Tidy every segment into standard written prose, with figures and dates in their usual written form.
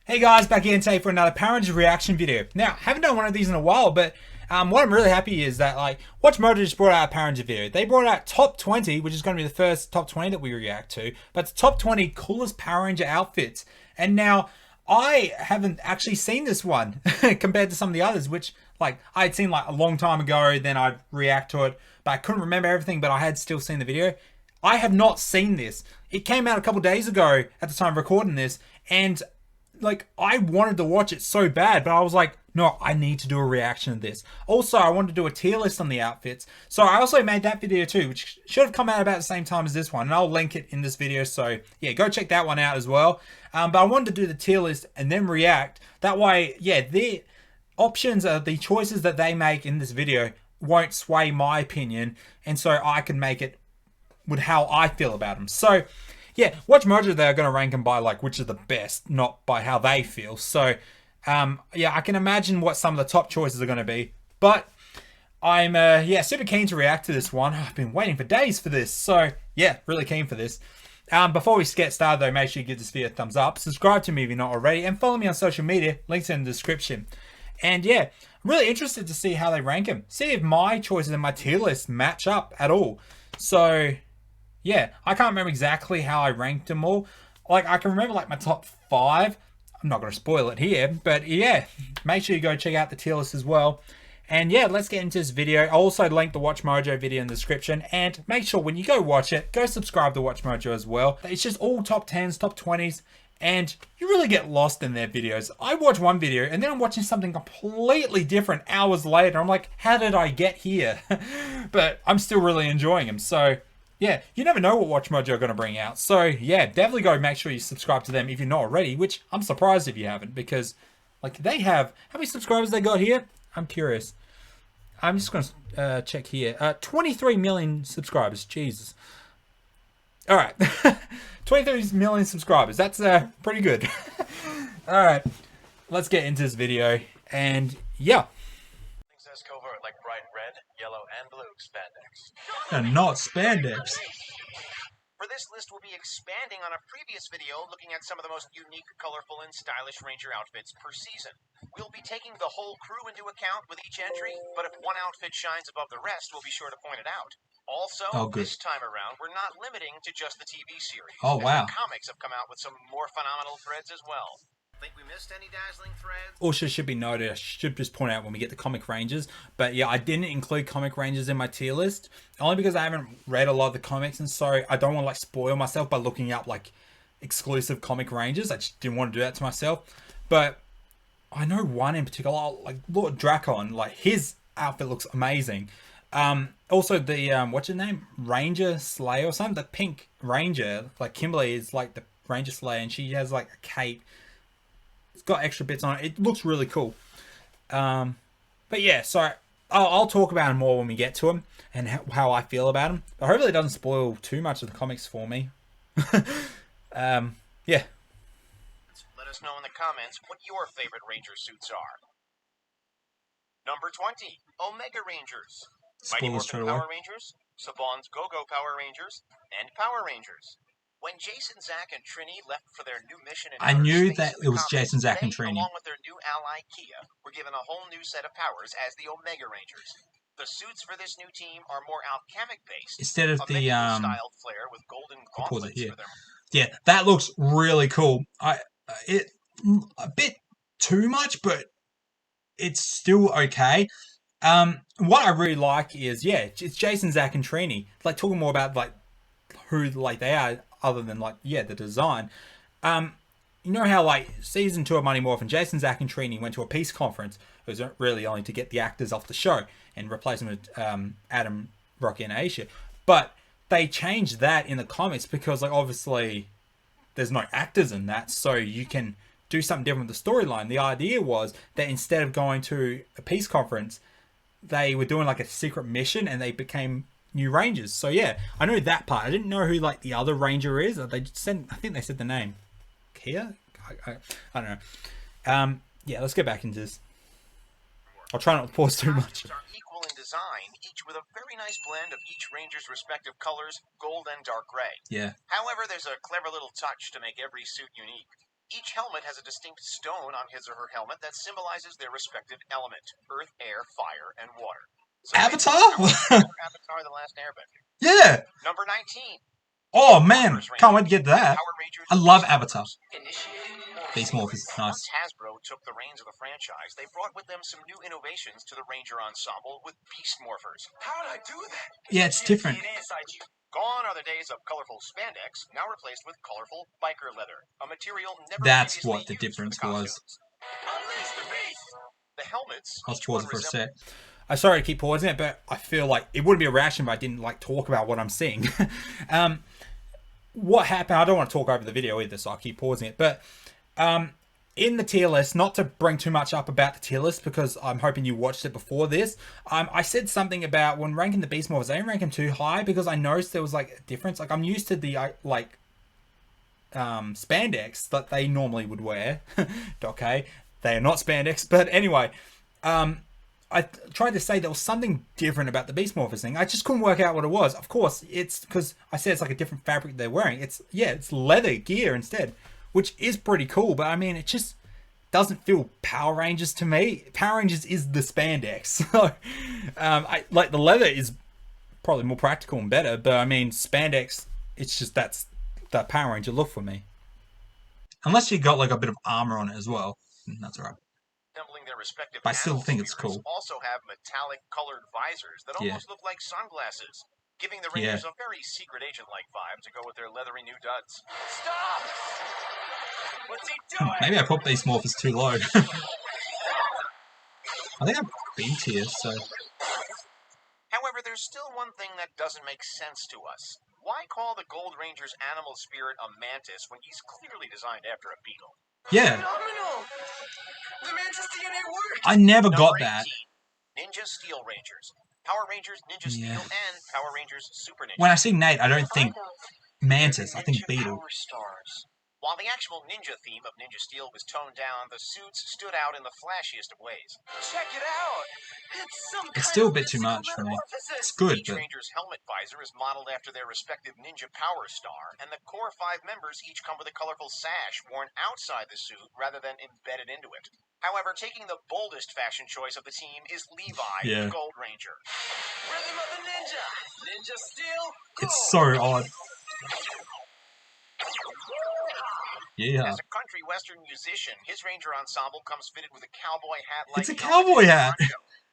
Hey guys, back again today for another Power Rangers reaction video. Now, haven't done one of these in a while, but what I'm really happy is that Watch Mojo just brought out a Power Rangers video. They brought out top 20, which is going to be the first top 20 that we react to, but it's top 20 coolest Power Ranger outfits. And now, I haven't actually seen this one compared to some of the others, which I had seen a long time ago, then I'd react to it, but I couldn't remember everything, but I had still seen the video. I have not seen this. It came out a couple days ago at the time of recording this, and I wanted to watch it so bad, but I was like, no, I need to do a reaction to this. Also, I wanted to do a tier list on the outfits. So I also made that video too, which should have come out about the same time as this one. And I'll link it in this video. So yeah, go check that one out as well. But I wanted to do the tier list and then react. That way, yeah, the options are the choices that they make in this video won't sway my opinion. And so I can make it with how I feel about them. So yeah, Watch Mojo, they're going to rank them by which is the best, not by how they feel. So, yeah, I can imagine what some of the top choices are going to be. But I'm, yeah, super keen to react to this one. I've been waiting for days for this. So, yeah, really keen for this. Before we get started, though, make sure you give this video a thumbs up. Subscribe to me if you're not already. And follow me on social media. Links in the description. And, yeah, I'm really interested to see how they rank them. See if my choices and my tier list match up at all. So yeah, I can't remember exactly how I ranked them all. I can remember my top 5. I'm not going to spoil it here, but yeah, make sure you go check out the tier list as well. And yeah, let's get into this video. I'll also link the Watch Mojo video in the description, and make sure when you go watch it, go subscribe to Watch Mojo as well. It's just all top 10s, top 20s, and you really get lost in their videos. I watch one video and then I'm watching something completely different hours later. I'm like, how did I get here? But I'm still really enjoying them. So yeah, you never know what Watch Mojo are going to bring out. So yeah, definitely go make sure you subscribe to them if you're not already, which I'm surprised if you haven't, because they have, how many subscribers they got here? I'm curious. I'm just going to check here. 23 million subscribers. Jesus. All right. 23 million subscribers. That's pretty good. All right. Let's get into this video. And yeah. Says covert like bright red, yellow, and blue spandex. And not spandex. For this list, we'll be expanding on a previous video looking at some of the most unique, colorful, and stylish Ranger outfits per season. We'll be taking the whole crew into account with each entry, but if one outfit shines above the rest, we'll be sure to point it out. Also, this time around, we're not limiting to just the TV series. Oh, wow. Comics have come out with some more phenomenal threads as well. Think we missed any dazzling threads? Also should be noted, I should just point out when we get to Comic Rangers, but yeah, I didn't include Comic Rangers in my tier list, only because I haven't read a lot of the comics, and so I don't want to spoil myself by looking up exclusive Comic Rangers. I just didn't want to do that to myself. But I know one in particular, Lord Dracon, his outfit looks amazing. Also the what's her name, Ranger Slayer or something, the pink Ranger, Kimberly is the Ranger Slayer, and she has a cape. It's got extra bits on it. It looks really cool. But yeah, so I'll talk about them more when we get to them and how I feel about them. But hopefully it doesn't spoil too much of the comics for me. Yeah. Let us know in the comments what your favorite Ranger suits are. Number 20, Omega Rangers. Mighty Morphin Power Rangers, Saban's Go-Go Power Rangers, and Power Rangers. When Jason, Zach, and Trini left for their new mission in I knew that it was Jason, Zach, and Trini. Along with their new ally, Kia, were given a whole new set of powers as the Omega Rangers. The suits for this new team are more alchemic based. Instead of the styled flare with golden gauntlets here. For them. Yeah, that looks really cool. It a bit too much, but it's still okay. What I really like is, yeah, it's Jason, Zach, and Trini. Talking more about who they are, other than the design. You know how season 2 of Mighty Morphin, Jason, Zach, and Trini went to a peace conference. It was really only to get the actors off the show and replace them with Adam, Rocky, and Aisha. But they changed that in the comics because obviously there's no actors in that, so you can do something different with the storyline. The idea was that instead of going to a peace conference, they were doing a secret mission and they became new Rangers. So yeah, I know that part. I didn't know who the other Ranger is. They said, I think they said the name. Kia? I don't know. Yeah, let's get back into this. I'll try not to pause too much. Are equal in design, each with a very nice blend of each Ranger's respective colors, gold and dark gray. Yeah. However, there's a clever little touch to make every suit unique. Each helmet has a distinct stone on his or her helmet that symbolizes their respective element: earth, air, fire, and water. So Avatar? Avatar: The Last Airbender. Yeah. Number 19. Oh man, can't wait to get to that. I love Avatar. Beast Morphers is nice. Once Hasbro took the reins of the franchise, they brought with them some new innovations to the Ranger ensemble with Beast Morphers. How did I do that? Yeah, it's different. Gone are the days of colorful spandex, now replaced with colorful biker leather, a material never That's previously what the used for difference the was. costumes. Unleash the beast! The helmets. I was pausing for a sec. I'm sorry to keep pausing it, but I feel like it wouldn't be a reaction if I didn't like talk about what I'm seeing. What happened? I don't want to talk over the video either, so I'll keep pausing it. But in the tier list, not to bring too much up about the tier list because I'm hoping you watched it before this. I said something about when ranking the Beast Morphers, I didn't rank them too high because I noticed there was like a difference. Like I'm used to the spandex that they normally would wear. Okay, they are not spandex, but anyway, I tried to say there was something different about the Beast Morphers thing. I just couldn't work out what it was. Of course, it's because I said it's like a different fabric they're wearing. It's leather gear instead, which is pretty cool. But I mean, it just doesn't feel Power Rangers to me. Power Rangers is the spandex. So, I like the leather is probably more practical and better. But I mean, spandex, it's just that's the Power Ranger look for me. Unless you got like a bit of armor on it as well, that's alright. Their respective But I still think it's cool. Also have metallic colored visors that almost look like sunglasses, giving the Rangers a very secret agent-like vibe to go with their leathery new duds. Stop! What's he doing? Maybe I put Beast Morphers too low. I think I'm B tier, so. However, there's still one thing that doesn't make sense to us. Why call the Gold Ranger's animal spirit a mantis when he's clearly designed after a beetle? Yeah. Phenomenal! The mantis DNA worked! I never got that. Ninja Steel Rangers. Power Rangers, Ninja Steel, and Power Rangers Super Ninja. When I see Nate, I don't think mantis, I think beetle. Power stars. While the actual ninja theme of Ninja Steel was toned down, the suits stood out in the flashiest of ways. Check it out! It's still a bit too much for me. It's good, Each but Ranger's helmet visor is modeled after their respective ninja power star, and the core 5 members each come with a colorful sash worn outside the suit rather than embedded into it. However, taking the boldest fashion choice of the team is Levi, the Gold Ranger. Rhythm of the Ninja! Ninja Steel, go! It's so odd. Yeah. As a country western musician, his Ranger ensemble comes fitted with a cowboy hat like It's a cowboy hat!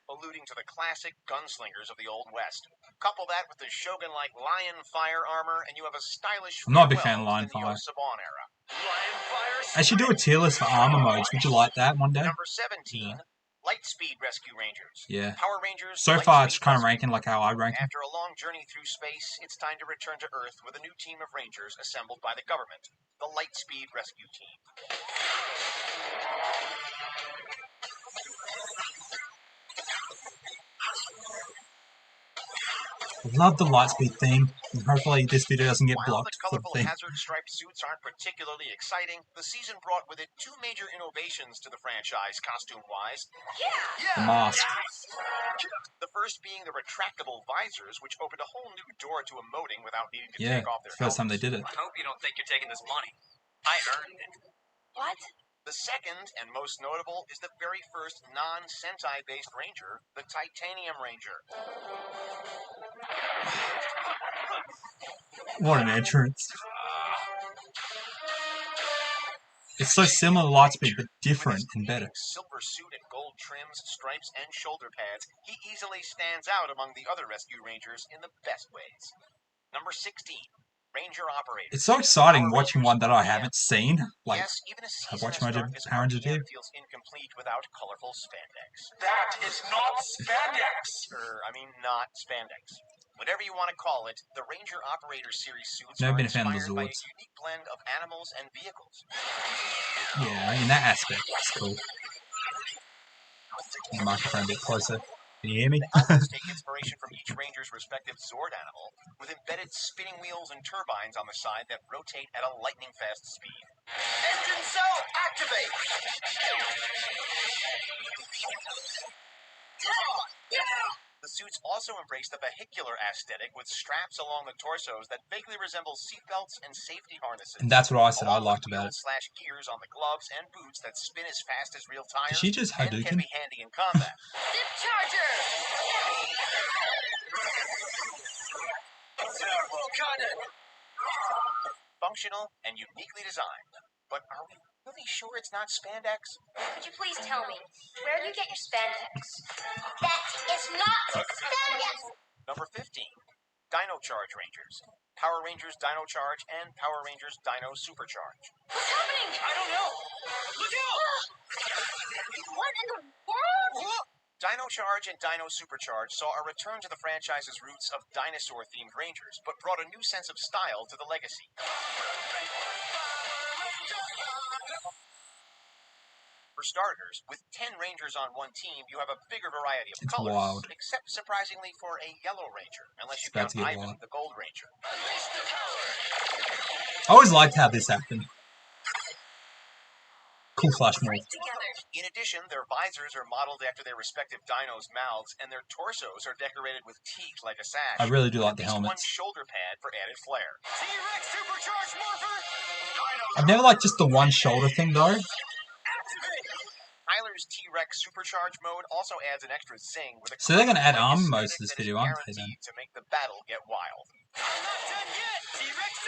alluding to the classic gunslingers of the Old West. Couple that with the Shogun-like Lion Fire armor, and you have a stylish I'm not a big fan of Lion Fire. Saban era. Lion Fire I should do a tier list for armor modes. Would you like that one day? Number 17, Lightspeed Rescue Rangers. Yeah. Power Rangers. So far, it's kind of ranking like how I rank them. After a long journey through space, it's time to return to Earth with a new team of Rangers assembled by the government, the Lightspeed Rescue Team. Love the Lightspeed theme, and hopefully this video doesn't get blocked for the While the theme. colorful hazard-striped suits aren't particularly exciting, the season brought with it 2 major innovations to the franchise, costume-wise. The mask. The first being the retractable visors, which opened a whole new door to emoting without needing to take off their first time they did it. I hope you don't think you're taking this money. I earned it. What? The second, and most notable, is the very first non-Sentai-based Ranger, the Titanium Ranger. What an entrance. It's so similar to Lightspeed, but different and better. Silver suit and gold trims, stripes, and shoulder pads, he easily stands out among the other Rescue Rangers in the best ways. Number 16. Ranger Operator. It's so exciting watching one that I haven't seen. Like, yes, even a I've season watched as my dark as Power Rangers here. feels incomplete without colorful spandex. That is not spandex! Not spandex. Whatever you want to call it, the Ranger Operator series suits Never are been a fan of the inspired by a Zords. unique blend of animals and vehicles. Yeah, in that aspect, it's cool. The microphone a bit closer. Can you hear me? The helmets take inspiration from each Ranger's respective Zord animal, with embedded spinning wheels and turbines on the side that rotate at a lightning-fast speed. Engine cell activate! The suits also embrace the vehicular aesthetic with straps along the torsos that vaguely resemble seatbelts and safety harnesses. And that's what I said I along with liked about it. wheels / gears on the gloves and boots that spin as fast as real tires Did she just and can Hadouken? be handy in combat. Zip charger! Terrible cannon! Functional and uniquely designed. But are we really sure it's not spandex? Could you please tell me, where do you get your spandex? That is not spandex. Number 15, Dino Charge Rangers. Power Rangers Dino Charge and Power Rangers Dino Supercharge. What's happening? I don't know. Look out! What in the world? Dino Charge and Dino Supercharge saw a return to the franchise's roots of dinosaur-themed Rangers, but brought a new sense of style to the legacy. For starters, with 10 Rangers on one team, you have a bigger variety of It's colors. wild. Except, surprisingly, for a yellow Ranger, unless you It's about count to get Ivan, wild. the Gold Ranger. I always liked how this happened. Cool flash morph. Together. In addition, their visors are modeled after their respective dinos' mouths, and their torsos are decorated with teeth like a sash. I really do like the At least one helmets. shoulder pad for added flair. T-Rex Supercharged Morpher! I've never liked just the one shoulder thing though. Tyler's T-Rex Supercharge mode also adds an extra zing with a So they're gonna add crazy armor modes to aesthetic this that is video, aren't they, then? guaranteed to make the battle get wild.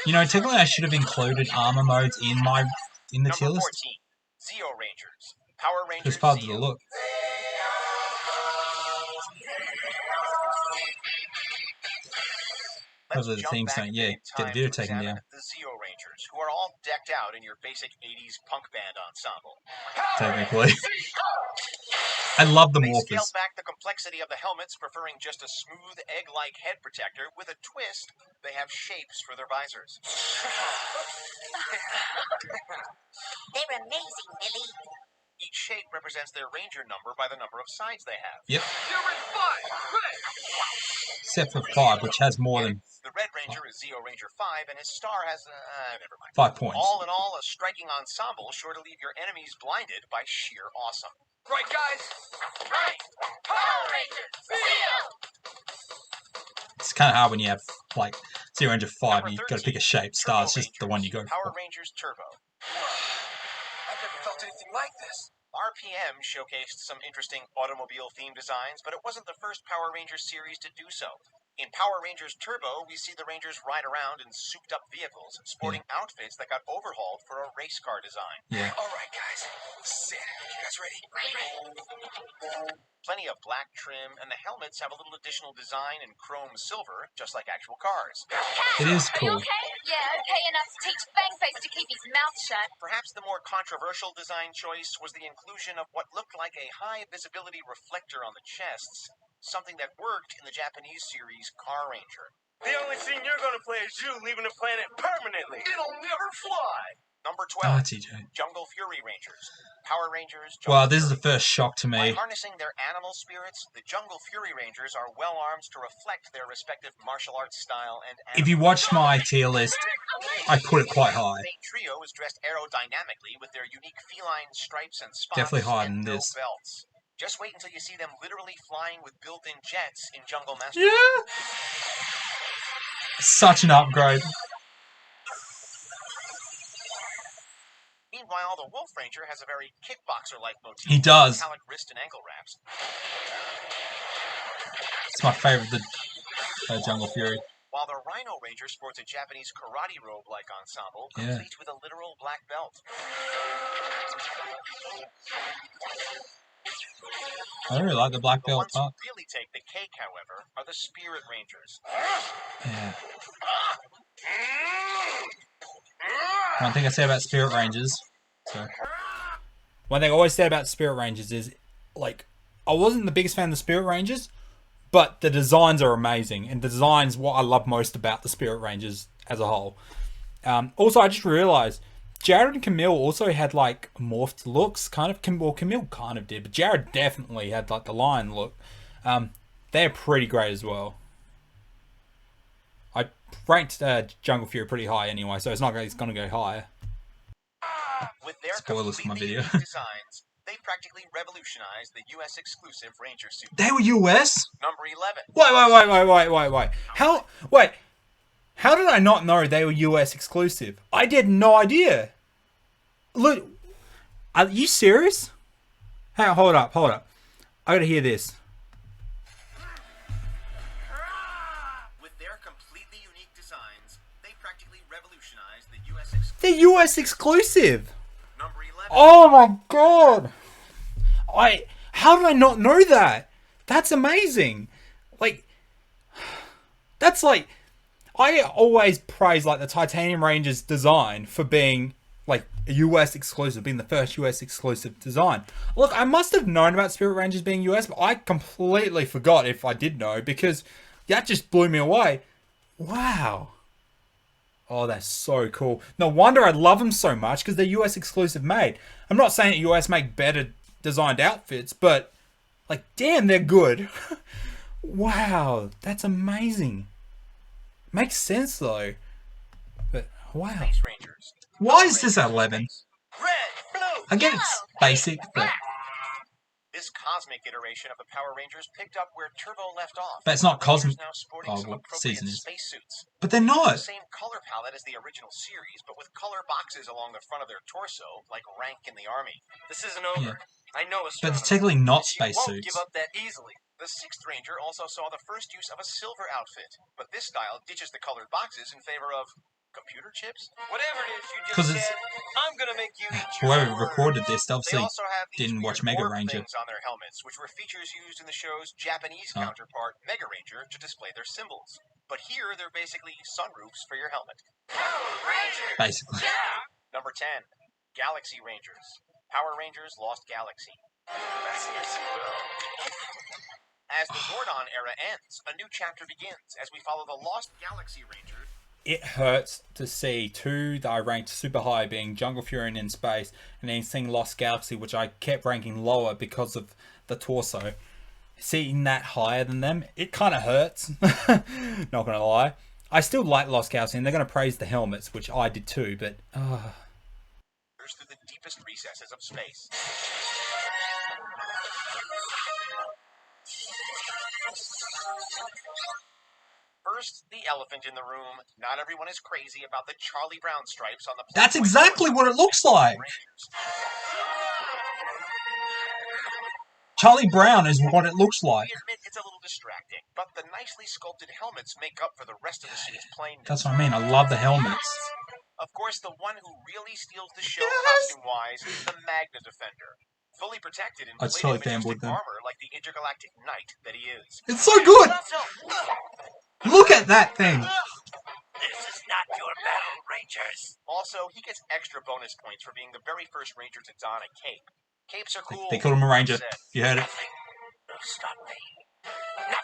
You know, technically I should have included armor modes in the tier Number list. 14, Zeo Rangers. Power Rangers It's part of Zeo. the look. Let's Over the jump theme back saying, a yeah, bit in get the time video to taken examine down. The Zeo Rangers, who are all decked out in your basic 80s punk band ensemble. Technically. I love the They morphers. scaled back the complexity of the helmets, preferring just a smooth egg-like head protector. With a twist, they have shapes for their visors. They're amazing, Billy. Each shape represents their ranger number by the number of sides they have. Yep. You're in 5, red! Except for 5, which has more than The Red Ranger is Zeo Ranger 5, and his star has, never mind. 5 points. All in all, a striking ensemble sure to leave your enemies blinded by sheer awesome. Right, guys? Right! Power Rangers! Zeo! It's kind of hard when you have, like, Zero Ranger 5, Number you've got to pick a 13, shape. Star's Turbo just the one you go Rangers, Power for. Rangers Turbo. I've never felt anything like this. RPM showcased some interesting automobile-themed designs, but it wasn't the first Power Rangers series to do so. In Power Rangers Turbo, we see the Rangers ride around in souped-up vehicles, sporting outfits that got overhauled for a race car design. Yeah. All right, guys. Sit. You guys ready? Plenty of black trim, and the helmets have a little additional design in chrome silver, just like actual cars. It is Are you cool. okay? Yeah, okay enough to teach Bangface to keep his mouth shut. Perhaps the more controversial design choice was the inclusion of what looked like a high-visibility reflector on the chests, something that worked in the Japanese series Car Ranger. The only scene you're gonna play is you leaving the planet permanently. It'll never fly! Number Ah, 12, TJ. Jungle Fury Rangers. Power Rangers, Well, Jungle this is the Fury. first shock to By me. harnessing their animal spirits, the Jungle Fury Rangers are well armed to reflect their respective martial arts style and If you watched my tier list, I put it quite high. The trio is dressed aerodynamically with their unique feline stripes and spots Definitely higher and than no this. belts. Just wait until you see them literally flying with built-in jets in Jungle Master. Yeah. Such an upgrade. Meanwhile, the Wolf Ranger has a very kickboxer-like motif. He does. With metallic wrist and ankle wraps. It's my favorite, the Jungle Fury. While the Rhino Ranger sports a Japanese karate robe-like ensemble, Yeah. complete with a literal black belt. I really like the black The belt ones who part. really take the cake, however, are the Spirit Rangers. Yeah. One thing I say about Spirit Rangers. So, One thing I always said about Spirit Rangers is, like, I wasn't the biggest fan of the Spirit Rangers, but the designs are amazing, and the designs what I love most about the Spirit Rangers as a whole. Also, I just realized Jared and Camille also had like morphed looks, kind of. Well, Camille kind of did, but Jared definitely had like the lion look. They're pretty great as well. I ranked Jungle Fury pretty high anyway, so it's not. It's gonna go higher. With their Spoilers for my completely video. unique designs, They practically revolutionized the U.S. exclusive Ranger suit. They were US? Number 11. Wait. How did I not know they were US exclusive? I did no idea. Look, are you serious? Hey, hold up. I gotta hear this. With their completely unique designs, they practically revolutionized the U.S. exclusive. They're US exclusive. Number 11. Oh my god. How did I not know that? That's amazing. Like, that's like, I always praise like the Titanium Ranger's design for being like a US exclusive, being the first US exclusive design. Look, I must have known about Spirit Rangers being US, but I completely forgot if I did know, because that just blew me away. Wow. Oh, that's so cool. No wonder I love them so much, because they're US exclusive made. I'm not saying that US make better designed outfits, but like, damn, they're good. Wow, that's amazing. Makes sense though. But wow. Space Rangers. Why is this at 11? Red, blue, I get it's basic, but This cosmic iteration of the Power Rangers picked up where Turbo left off. But it's not Rangers cosmic. now sporting Oh, some what appropriate season is? spacesuits. But they're The not. same color palette as the original series, but with color boxes along the front of their torso, like rank in the army. This isn't over. I know But astronomy. it's technically not You won't spacesuits. give up that easily. The 6th Ranger also saw the first use of a silver outfit, but this style ditches the colored boxes in favor of computer chips. Whatever it is you 'Cause just it's- said, I'm gonna make you eat your Whoever own recorded words. this They obviously also have these didn't watch weird Mega warp Ranger. things on their helmets, which were features used in the show's Japanese Oh. counterpart, Mega Ranger, to display their symbols. But here, they're basically sunroofs for your helmet. Basically. Number 10, Galaxy Rangers. Power Rangers Lost Galaxy. As the Zordon era ends, a new chapter begins as we follow the Lost Galaxy Ranger. It hurts to see two that I ranked super high being Jungle Fury and In Space, and then seeing Lost Galaxy, which I kept ranking lower because of the torso. Seeing that higher than them, it kind of hurts. Not gonna lie. I still like Lost Galaxy, and they're gonna praise the helmets, which I did too, but Through the deepest recesses of space. First, the elephant in the room. Not everyone is crazy about the Charlie Brown stripes on the. That's exactly what it looks like. Charlie Brown is what it looks like. We admit it's a little distracting, but the nicely sculpted helmets make up for the rest of the suit's plainness. That's what I mean. I love the helmets. Of course, the one who really steals the show Yes! costume-wise is the Magna Defender. Fully protected in I'd totally majestic fanboy them. armor like the intergalactic knight that he is. It's so good! Look at that thing! This is not your battle, Rangers. Also, he gets extra bonus points for being the very first Ranger to don a cape. Capes are cool. They called him a ranger. Said. You heard it. Stop me.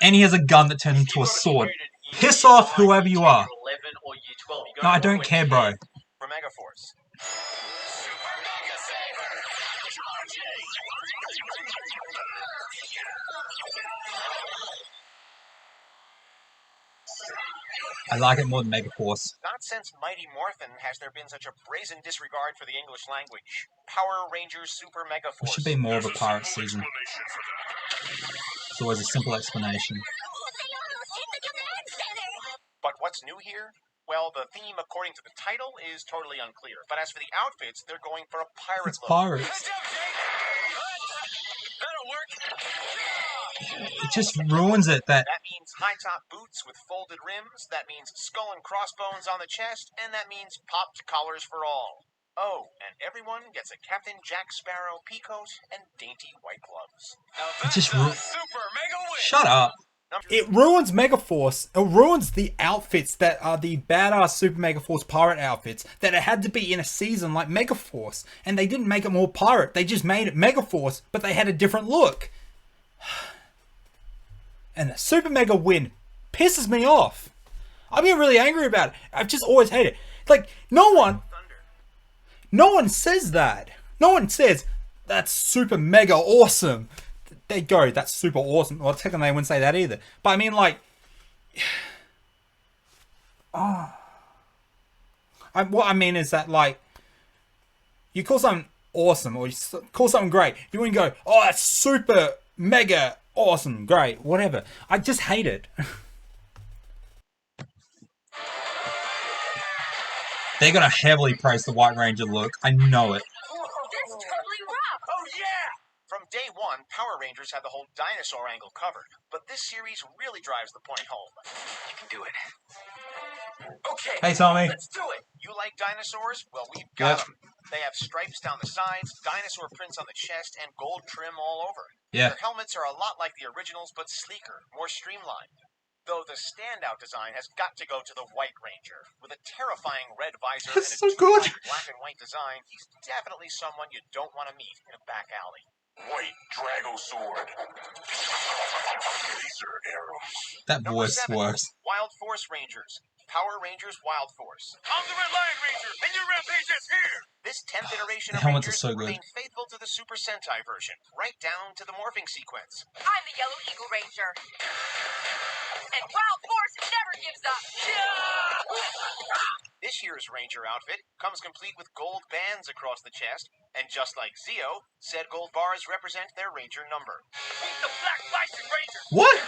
And he has a gun that turns into a sword. Piss off whoever you are. No, I don't care, bro. For Megaforce. I like it more than Megaforce. Not since Mighty Morphin has there been such a brazen disregard for the English language. Power Rangers Super There Megaforce. should be more of a pirate season. It's always a simple explanation. But what's new here? Well, the theme, according to the title, is totally unclear. But as for the outfits, they're going for a pirate It's look. pirates. That'll work. It just ruins it that That means high-top boots with folded rims, that means skull and crossbones on the chest, and that means popped collars for all. Oh, and everyone gets a Captain Jack Sparrow peacoat and dainty white gloves. it just Super mega win. Shut up. it ruins Megaforce. It ruins the outfits that are the badass Super Megaforce pirate outfits that it had to be in a season like Megaforce. And they didn't make it more pirate. They just made it Megaforce, but they had a different look. And the Super Mega win pisses me off. I'm getting really angry about it. I've just always hated it. Like, no one says that. No one says, that's super mega awesome. They go, that's super awesome. Well, technically they wouldn't say that either. But I mean, like, what I mean is that, like, you call something awesome, or you call something great. If you want to go, oh, that's super, mega, awesome, great, whatever. I just hate it. They're gonna heavily praise the White Ranger look. I know it. That's totally rough. Oh, yeah! From day one, Power Rangers had the whole dinosaur angle covered, but this series really drives the point home. You can do it. Okay, Hey, Tommy. let's do it. You like dinosaurs? Well, we've got Yep. them. They have stripes down the sides, dinosaur prints on the chest, and gold trim all over. Yeah. Their helmets are a lot like the originals, but sleeker, more streamlined. Though the standout design has got to go to the White Ranger. With a terrifying red visor That's and a so two-tone good. black and white design, he's definitely someone you don't want to meet in a back alley. White Drago Sword. Laser arrows. That Number voice 7, works. Wild Force Rangers. Power Rangers Wild Force. I'm the Red Lion Ranger, and your rampage is here! This 10th iteration The of helmets are Rangers so good. remained faithful to the Super Sentai version, right down to the morphing sequence. I'm the Yellow Eagle Ranger. And Wild Force never gives up. This year's Ranger outfit comes complete with gold bands across the chest, and just like Zeo, said gold bars represent their Ranger number. Meet the Black Bison Ranger! What?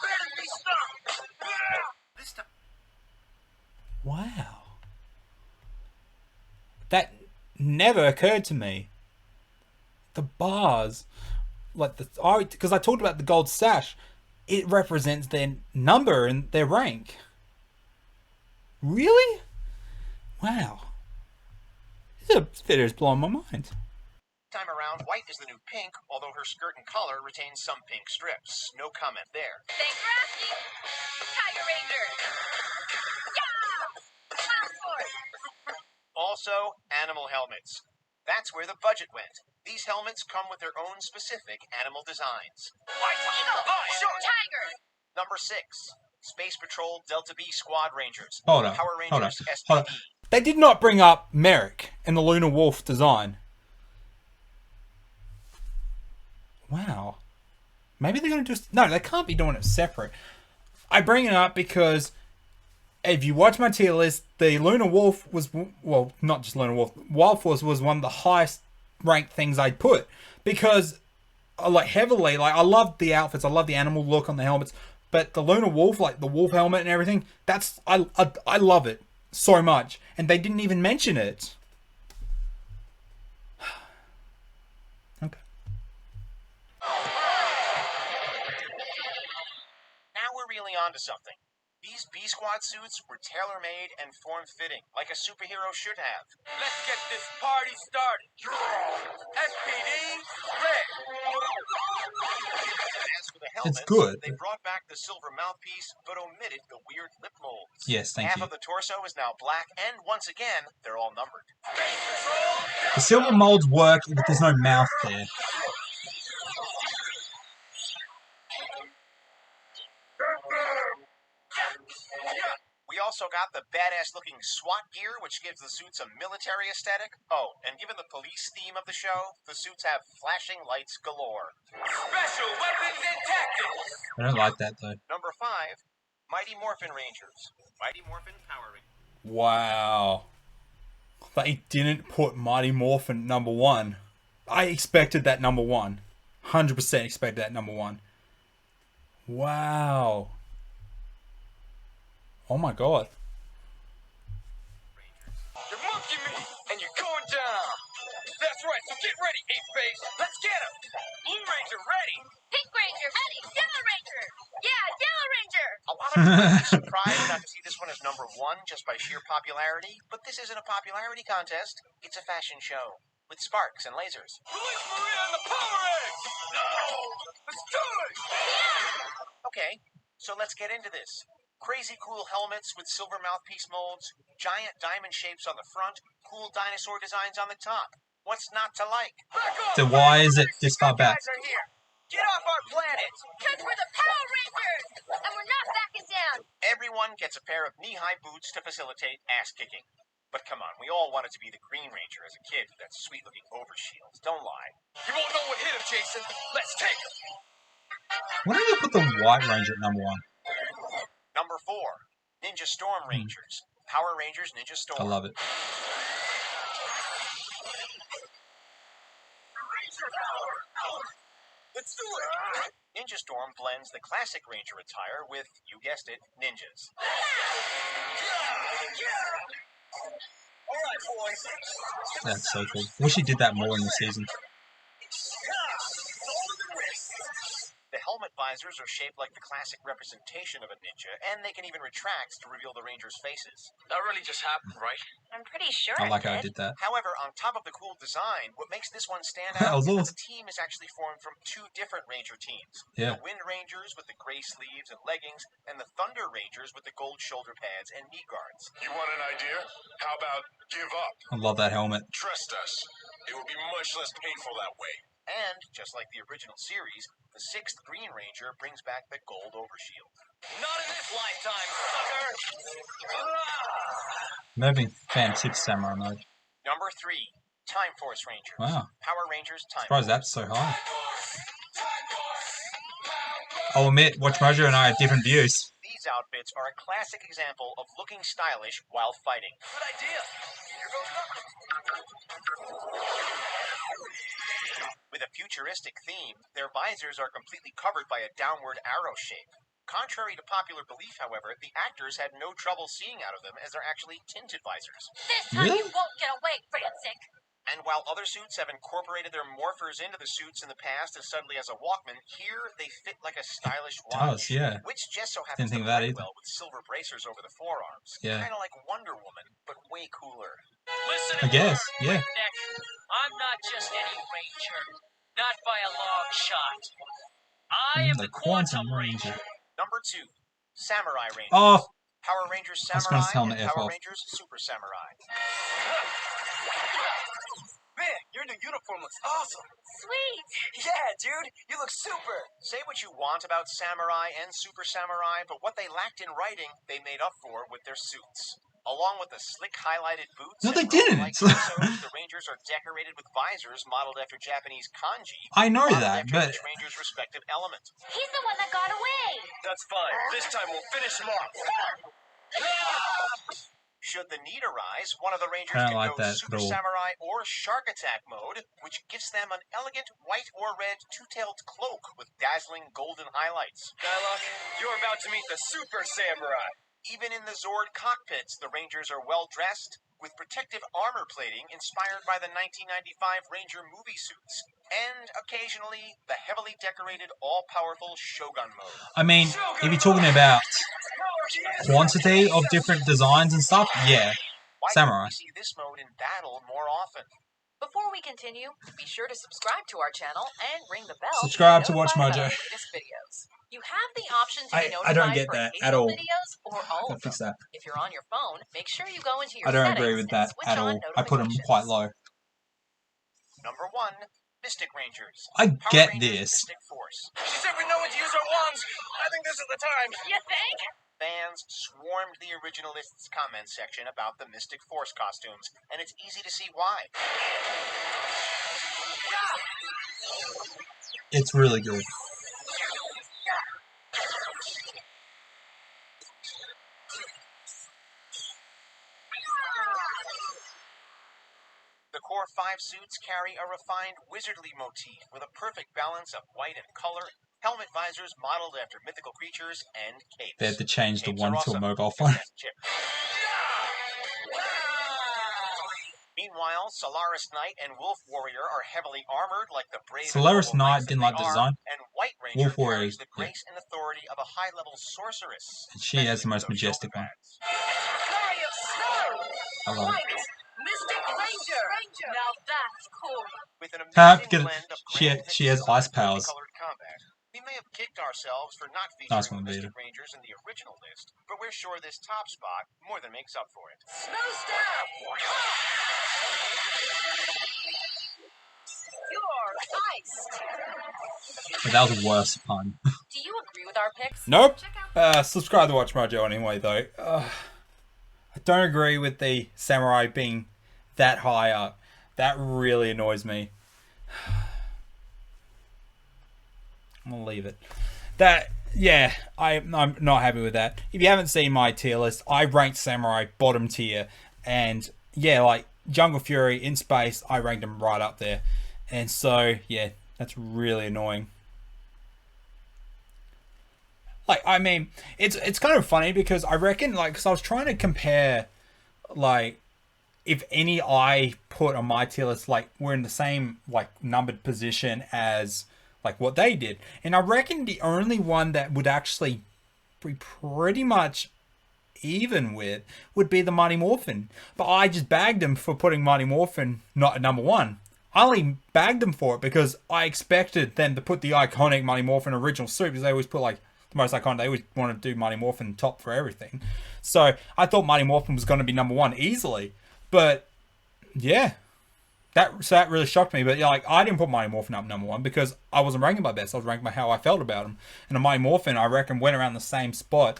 Better be stopped! This time. Wow. That never occurred to me. The bars, like because I talked about the gold sash, it represents their number and their rank. Really? Wow. This video is blowing my mind. Time around, white is the new pink, although her skirt and collar retains some pink strips. No comment there. Thanks for asking. Tiger Ranger. Yeah! Wild Force. Also, animal helmets. That's where the budget went. These helmets come with their own specific animal designs. Eagle. Sure. Tiger. Number 6, Space Patrol Delta B Squad Rangers. Hold on. Power Hold on. Rangers Hold on. SPD. They did not bring up Merrick and the Lunar Wolf design. Wow. Maybe they're going to just... No, they can't be doing it separate. I bring it up because if you watch my tier list, the Lunar Wolf was... Well, not just Lunar Wolf. Wild Force was one of the highest ranked things I'd put. Because, like, heavily, like, I love the outfits. I love the animal look on the helmets. But the Lunar Wolf, like, the wolf helmet and everything, that's... I love it so much. And they didn't even mention it. Okay. Now we're really on to something. These B Squad suits were tailor-made and form-fitting, like a superhero should have. Let's get this party started! SPD, red! As for the helmets, good. they brought back the silver mouthpiece, but omitted the weird lip molds. Yes, thank Half you. of the torso is now black, and once again, they're all numbered. The silver molds work if there's no mouth there. We also got the badass-looking SWAT gear, which gives the suits a military aesthetic. Oh, and given the police theme of the show, the suits have flashing lights galore. Special weapons and tactics! I don't like that though. Number 5, Mighty Morphin Rangers. Mighty Morphin Power Rangers. Wow. They didn't put Mighty Morphin number 1. I expected that number 1. 100% expected that number 1. Wow. Oh my god. You're monkey meat, and you're going down! That's right, so get ready, ape-face! Let's get him! Blue Ranger ready! Pink Ranger. Ready. Yellow Ranger. Yeah, Yellow Ranger. A lot of people might be surprised not to see this one as number 1 just by sheer popularity, but this isn't a popularity contest. It's a fashion show with sparks and lasers. Release Maria and the Power Eggs! No! Let's do it! Okay, so let's get into this. Crazy cool helmets with silver mouthpiece molds, giant diamond shapes on the front, cool dinosaur designs on the top. What's not to like? Back off! So why is it this far back? Guys are here. Get off our planet! Because we're the Power Rangers. And we're not backing down. Everyone gets a pair of knee-high boots to facilitate ass-kicking. But come on, we all wanted to be the Green Ranger as a kid with that sweet-looking overshield. Don't lie. You won't know what hit him, Jason. Let's take him! Why don't you put the White Ranger at number 1? Number 4, Ninja Storm Rangers. Power Rangers Ninja Storm. I love it. Let's do it! Ninja Storm blends the classic Ranger attire with, you guessed it, ninjas. Alright, boys. That's so cool. Wish he did that more in the season. The helmet visors are shaped like the classic representation of a ninja, and they can even retract to reveal the Rangers' faces. That really just happened, right? I'm pretty sure I like it how I did. did that. However, on top of the cool design, what makes this one stand That out was is that awesome. the team is actually formed from two different Ranger teams. Yeah. The Wind Rangers with the gray sleeves and leggings, and the Thunder Rangers with the gold shoulder pads and knee guards. You want an idea? How about give up? I love that helmet. Trust us. It will be much less painful that way. And, just like the original series, the 6th Green Ranger brings back the gold overshield. Not in this lifetime, sucker! Moving fan 6 samurai mode. Number 3, Time Force Rangers. Wow. Power Rangers Time Surprised Force. that's so high. I'll admit, Watch Mojo and I have different views. These outfits are a classic example of looking stylish while fighting. Good idea. Here goes nothing. With a futuristic theme, their visors are completely covered by a downward arrow shape. Contrary to popular belief, however, the actors had no trouble seeing out of them as they're actually tinted visors. This time Really? you won't get away, Frantic. And while other suits have incorporated their morphers into the suits in the past as subtly as a Walkman, here they fit like a stylish watch. Does, yeah. Which just so happens Didn't think to of that blend either. well with silver bracers over the forearms. Yeah. Kind of like Wonder Woman, but way cooler. Listen I guess, yeah. Nick, I'm not just any ranger. Not by a long shot. I am the Quantum Ranger. Number 2, Samurai Rangers. Oh, Power Rangers I was gonna Samurai tell him and to F Power off. Rangers Super Samurai. Man, your new uniform looks awesome. Sweet. Yeah, dude, you look super. Say what you want about Samurai and Super Samurai, but what they lacked in writing, they made up for with their suits. Along with the slick highlighted boots No, and they didn't. rope-like torsos, the Rangers are decorated with visors modeled after Japanese kanji. I know modeled that, after but each Ranger's respective element. He's the one that got away. That's fine. This time we'll finish him off. Should the need arise, one of the Rangers I can don't like go that Super at all. Samurai or Shark Attack mode, which gives them an elegant white or red two-tailed cloak with dazzling golden highlights. Dialogue, you're about to meet the Super Samurai. Even in the Zord cockpits, the Rangers are well dressed, with protective armor plating inspired by the 1995 Ranger movie suits, and occasionally the heavily decorated all-powerful Shogun mode. I mean, if you're talking about quantity of different designs and stuff, yeah, Why Samurai. don't we see this mode in battle more often? Before we continue, be sure to subscribe to our channel and ring the bell. Subscribe be to Watch notified Mojo. about our latest videos. You have the option to be I don't notified get for that at occasional all. videos or all Gotta of fix them. that. If you're on your phone, make sure you go into your I don't settings agree with that and switch at on all. I put them quite notifications. low. Number 1, Mystic Rangers. I Power get Rangers this. Mystic Force. She said we know when to use our wands. I think this is the time. You think? Fans swarmed the originalists' comment section about the Mystic Force costumes, and it's easy to see why. It's really good. The core 5 suits carry a refined wizardly motif with a perfect balance of white and color, helmet visors modeled after mythical creatures, and capes. They had to change the Capes one are to a awesome. mobile Just phone. ask Chip. Meanwhile, Solaris Knight and Wolf Warrior are heavily armored like the brave and Solaris noble Knight knights that didn't they like the are, design. and White Ranger Wolf Warrior, carries the yeah. grace and authority of a high-level sorceress. And she has the especially most with those majestic shoulder one. pads. Flurry of snow! I love it. White! Mystic Ranger! Now that's cool. With an Have amazing to get it. blend of She has grand ice powers. colored combat. We may have kicked ourselves for not Nice featuring one, Mystic Vita. Rangers in the original list, but we're sure this top spot more than makes up for it. Snow stab! You're iced! But that was a worse pun. Do you agree with our picks? Nope. Check out Subscribe to Watch Mojo anyway, though. I don't agree with the Samurai being that high up. That really annoys me. I'm gonna leave it. Yeah, I'm not happy with that. If you haven't seen my tier list, I ranked Samurai bottom tier, and yeah, like Jungle Fury in space, I ranked them right up there. And so, yeah, that's really annoying. Like, I mean, it's kind of funny because I reckon, like, because I was trying to compare, like, if any I put on my tier list, like, were in the same, like, numbered position as, like, what they did. And I reckon the only one that would actually be pretty much even with would be the Mighty Morphin. But I just bagged them for putting Mighty Morphin not at number one. I only bagged them for it because I expected them to put the iconic Mighty Morphin original suit, because they always put, like, the most iconic. They always want to do Mighty Morphin top for everything. So I thought Mighty Morphin was going to be number one easily. But yeah, that really shocked me. But yeah, like, I didn't put Mighty Morphin up number one because I wasn't ranking by best. I was ranking by how I felt about him. And the Mighty Morphin, I reckon, went around the same spot.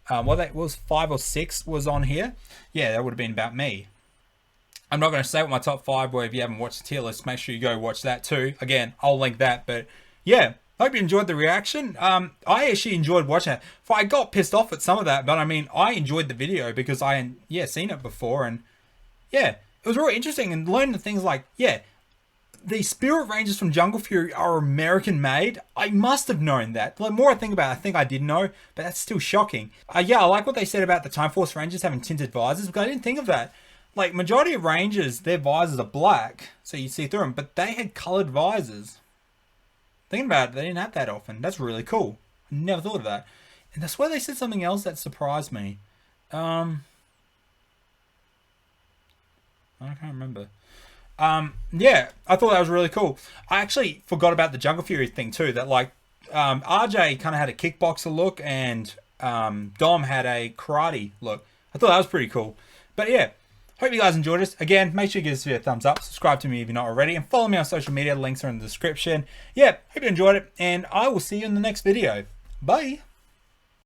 Well, that was 5 or 6 was on here. Yeah, that would have been about me. I'm not going to say what my top 5 were. If you haven't watched the tier list, make sure you go watch that too. Again, I'll link that. But yeah, hope you enjoyed the reaction. I actually enjoyed watching it. I got pissed off at some of that, but I mean, I enjoyed the video because I had, seen it before. And yeah, it was really interesting, and learning the things like, the Spirit Rangers from Jungle Fury are American made. I must have known that. The more I think about it, I think I did know, but that's still shocking. Yeah, I like what they said about the Time Force Rangers having tinted visors, because I didn't think of that. Like, majority of Rangers, their visors are black, so you see through them, but they had coloured visors. Thinking about it, they didn't have that often. That's really cool. I never thought of that. And I swear they said something else that surprised me. I can't remember. Yeah, I thought that was really cool. I actually forgot about the Jungle Fury thing too, that like RJ kind of had a kickboxer look and Dom had a karate look. I thought that was pretty cool. But yeah, hope you guys enjoyed this. Again, make sure you give this video a thumbs up, subscribe to me if you're not already, and follow me on social media. Links are in the description. Yeah, hope you enjoyed it, and I will see you in the next video. Bye!